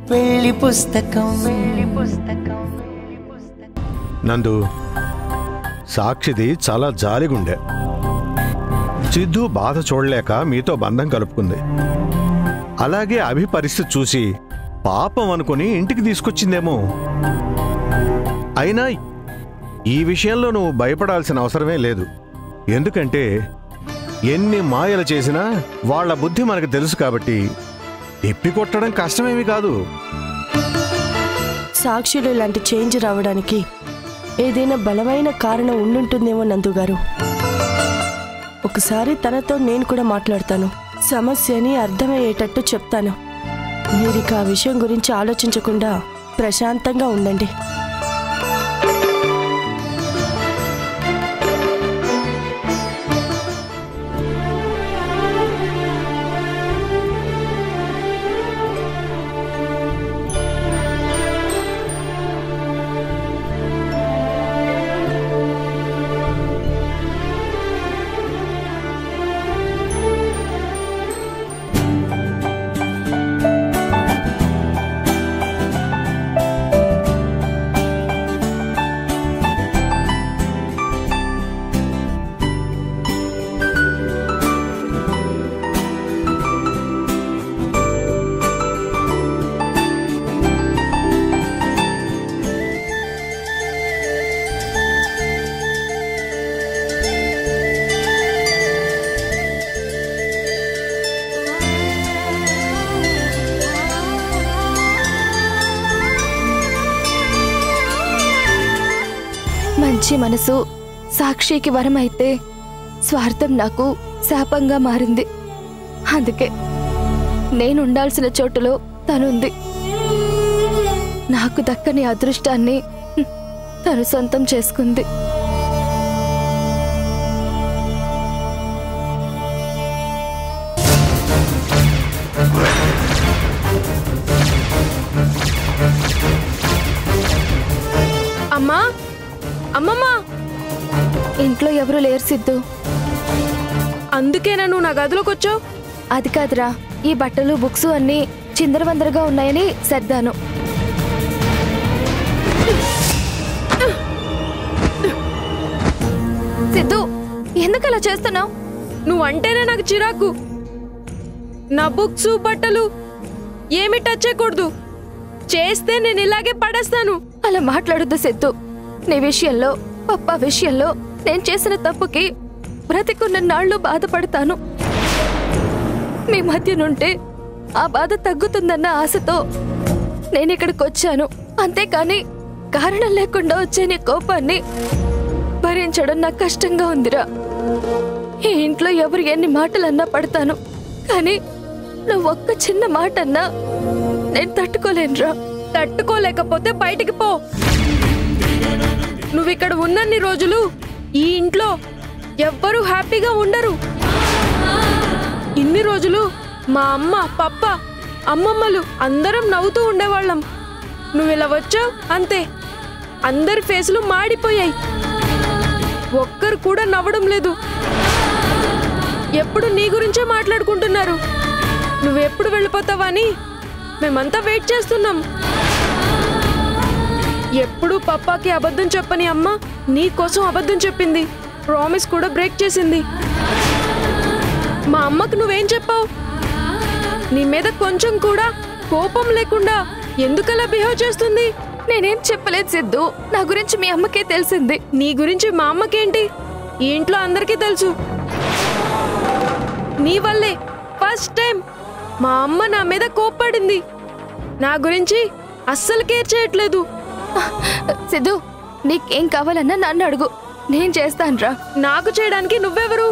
పెళ్లి పుస్తకం. నందు, సాక్షిది చాలా జాలిగుండె. సిద్ధు బాధ చూడలేక మీతో బంధం కలుపుకుంది. అలాగే అభి పరిస్థితి చూసి పాపం అనుకుని ఇంటికి తీసుకొచ్చిందేమో. అయినా ఈ విషయంలో నువ్వు భయపడాల్సిన అవసరమే లేదు. ఎందుకంటే ఎన్ని మాయలు చేసినా వాళ్ల బుద్ధి మనకు తెలుసు కాబట్టి తిప్పికొట్టడం కష్టమేమి కాదు. సాక్షిలో ఇలాంటి చేంజ్ రావడానికి ఏదైనా బలమైన కారణం ఉండుంటుందేమో నందుగారు. ఒకసారి తనతో నేను కూడా మాట్లాడతాను, సమస్యని అర్థమయ్యేటట్టు చెప్తాను. మీరిక ఆ విషయం గురించి ఆలోచించకుండా ప్రశాంతంగా ఉండండి. మంచి మనసు సాక్షికి వరం అయితే స్వార్థం నాకు శాపంగా మారింది. అందుకే నేను ఉండాల్సిన చోటులో తనుంది. నాకు దక్కని అదృష్టాన్ని తను సొంతం చేసుకుంది. అమ్మా, అమ్మమ్మ, ఇంట్లో ఎవరు లేరు సిద్ధు. అందుకేనా నువ్వు నా గదిలోకి వచ్చావు? అది కాదురా, ఈ బట్టలు బుక్స్ అన్నీ చిందరవందరగా ఉన్నాయని సర్దాను. సిద్ధు, ఎందుకు అలా చేస్తున్నావు? నువ్వంటేనే నాకు చిరాకు. నా బుక్స్ బట్టలు ఏమి టచ్ చేయకూడదు. చేస్తే నేను ఇలాగే పడేస్తాను. అలా మాట్లాడొద్దు సిద్ధు. నీ విషయంలో, పప్ప విషయంలో నేను చేసిన తప్పుకి బ్రతికున్న నాళ్ళు బాధపడతాను. మీ మధ్య నుంటే ఆ బాధ తగ్గుతుందన్న ఆశతో నేను ఇక్కడికి వచ్చాను. అంతేకాని కారణం లేకుండా వచ్చే నీ కోపాన్ని భరించడం నాకు కష్టంగా ఉందిరా. ఈ ఇంట్లో ఎవరు ఎన్ని మాటలన్నా పడతాను, కానీ నువ్వు ఒక్క చిన్న మాట అన్నా నేను తట్టుకోలేనురా. తట్టుకోలేకపోతే బయటికి పో. నువ్విక్కడ ఉన్నన్ని రోజులు ఈ ఇంట్లో ఎవ్వరూ హ్యాపీగా ఉండరు. ఇన్ని రోజులు మా అమ్మ, పప్ప, అమ్మమ్మలు అందరం నవ్వుతూ ఉండేవాళ్ళం. నువ్విలా వచ్చావు అంతే, అందరి ఫేసులు మాడిపోయాయి. ఒక్కరు కూడా నవ్వడం లేదు. ఎప్పుడు నీ గురించే మాట్లాడుకుంటున్నారు. నువ్వెప్పుడు వెళ్ళిపోతావని మేమంతా వెయిట్ చేస్తున్నాం. ఎప్పుడు పప్పాకి అబద్ధం చెప్పని అమ్మ నీ కోసం అబద్ధం చెప్పింది. ప్రామిస్ కూడా బ్రేక్ చేసింది. మా అమ్మకు నువ్వేం చెప్పావు? నీ మీద కొంచెం కూడా కోపం లేకుండా ఎందుకలా బిహేవ్ చేస్తుంది? నేనేం చెప్పలేదు సిద్ధు. నా గురించి మీ అమ్మకే తెలిసింది. నీ గురించి మా అమ్మకేంటి? ఈ ఇంట్లో అందరికీ తెలుసు. నీ వల్లే ఫస్ట్ టైం మా అమ్మ నా మీద కోప్పడింది. నా గురించి అస్సలు కేర్ చేయట్లేదు. సిద్ధు, నీకేం కావాలన్నా నన్ను అడుగు, నేను చేస్తానురా. నాకు చేయడానికి నువ్వెవరు?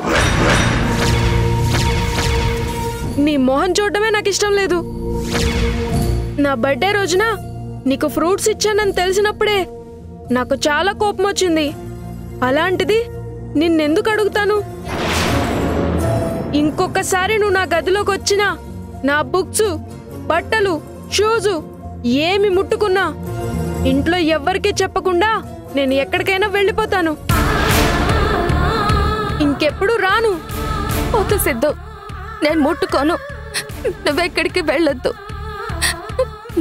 నీ మొహం చూడటమే నాకు ఇష్టం లేదు. నా బర్త్డే రోజున నీకు ఫ్రూట్స్ ఇచ్చానని తెలిసినప్పుడే నాకు చాలా కోపం వచ్చింది. అలాంటిది నిన్నెందుకు అడుగుతాను? ఇంకొకసారి నువ్వు నా గదిలోకి వచ్చినా నా బుక్స్, బట్టలు, షూజు ఏమి ముట్టుకున్నా ఇంట్లో ఎవ్వరికీ చెప్పకుండా నేను ఎక్కడికైనా వెళ్ళిపోతాను. ఇంకెప్పుడు రాను. ఓకే సిద్ధు, నేను ముట్టుకోను. నువ్వెక్కడికి వెళ్ళొద్దు.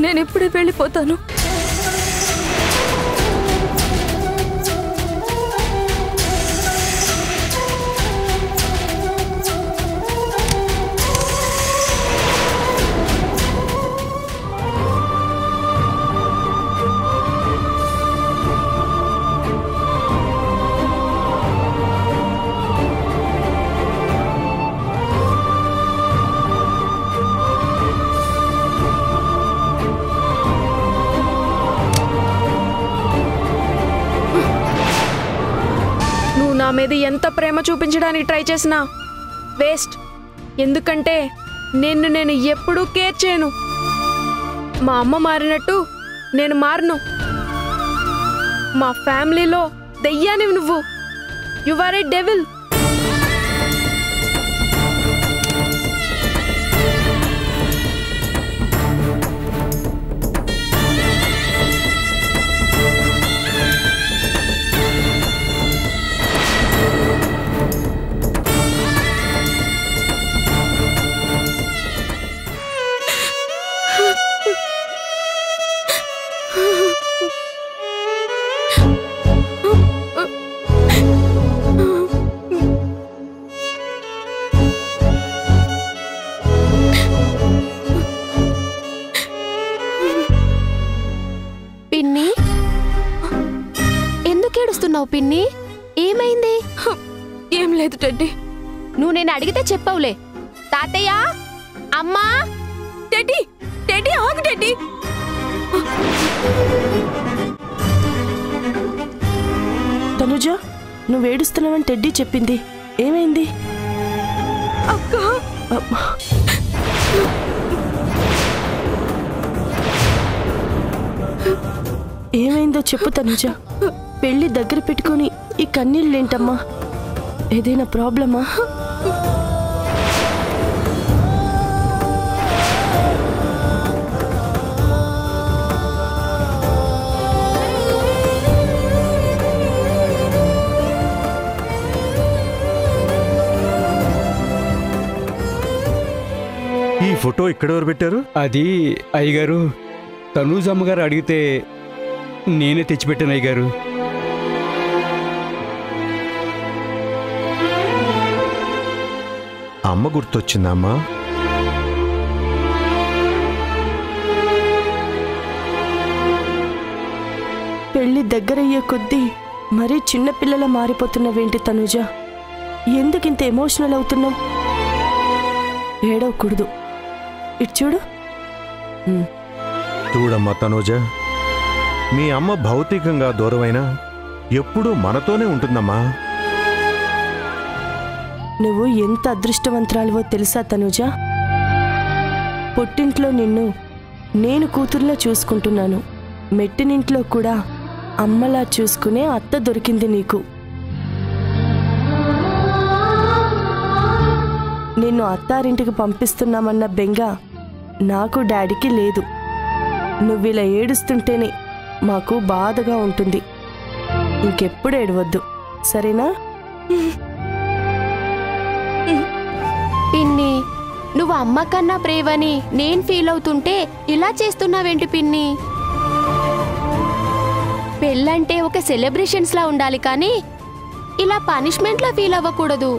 నేను ఇప్పుడే వెళ్ళిపోతాను. నా మీద ఎంత ప్రేమ చూపించడానికి ట్రై చేసినా వేస్ట్. ఎందుకంటే నేను ఎప్పుడూ కేర్ చేయను. మా అమ్మ మారినట్టు నేను మారను. మా ఫ్యామిలీలో దెయ్యానివి నువ్వు. You are a devil. పిన్ని, ఎందుకు ఏడుస్తున్నావు పిన్ని? ఏమైంది? ఏం లేదు టెడ్డీ. నువ్వు నేను అడిగితే చెప్పవులే. తాతయ్య, అమ్మా. టెడ్డీ, టెడ్డీ ఆగు టెడ్డీ. తనుజ, నువ్వు ఏడుస్తున్నావని టెడ్డీ చెప్పింది. ఏమైంది? అక్క, ఏమైందో చెప్పు తనుజ. పెళ్లి దగ్గర పెట్టుకొని ఈ కన్నీళ్ళేంటమ్మా? ఏదైనా ప్రాబ్లమా? ఈ ఫోటో ఇక్కడెవరు పెట్టారు? అది అయ్యగారు, తనూజ్ అమ్మగారు అడిగితే నేనే తెచ్చిపెట్టాను అయ్యగారు. అమ్మ గుర్తొచ్చిందా అమ్మా? పెళ్లి దగ్గరయ్యే కొద్దీ మరీ చిన్నపిల్లల మారిపోతున్నవేంటి తనుజ? ఎందుకింత ఎమోషనల్ అవుతున్నావు? ఏడవకూడదు. ఇటు చూడు. చూడమ్మా తనూజ, మీ అమ్మ భౌతికంగా దూరమైనా ఎప్పుడూ మనతోనే ఉంటుందమ్మా. నువ్వు ఎంత అదృష్టవంతురాలివో తెలుసా తనుజ? పుట్టింట్లో నిన్ను నేను కూతుర్లా చూసుకుంటున్నాను. మెట్టినింట్లో కూడా అమ్మలా చూసుకునే అత్త దొరికింది నీకు. నిన్ను అత్తారింటికి పంపిస్తున్నామన్న బెంగ నాకు డాడీకి లేదు. నువ్విలా ఏడుస్తుంటేనే మాకు బాధగా ఉంటుంది. ఇంకెప్పుడు ఏడవద్దు, సరేనా? పిన్ని, నువ్వు అమ్మ కన్నా ప్రేమని నేను ఫీల్ అవుతుంటే ఇలా చేస్తున్నావేంటి పిన్ని? పెళ్ళంటే ఒక సెలబ్రేషన్స్ లా ఉండాలి కానీ ఇలా పనిష్మెంట్ లా ఫీల్ అవ్వకూడదు.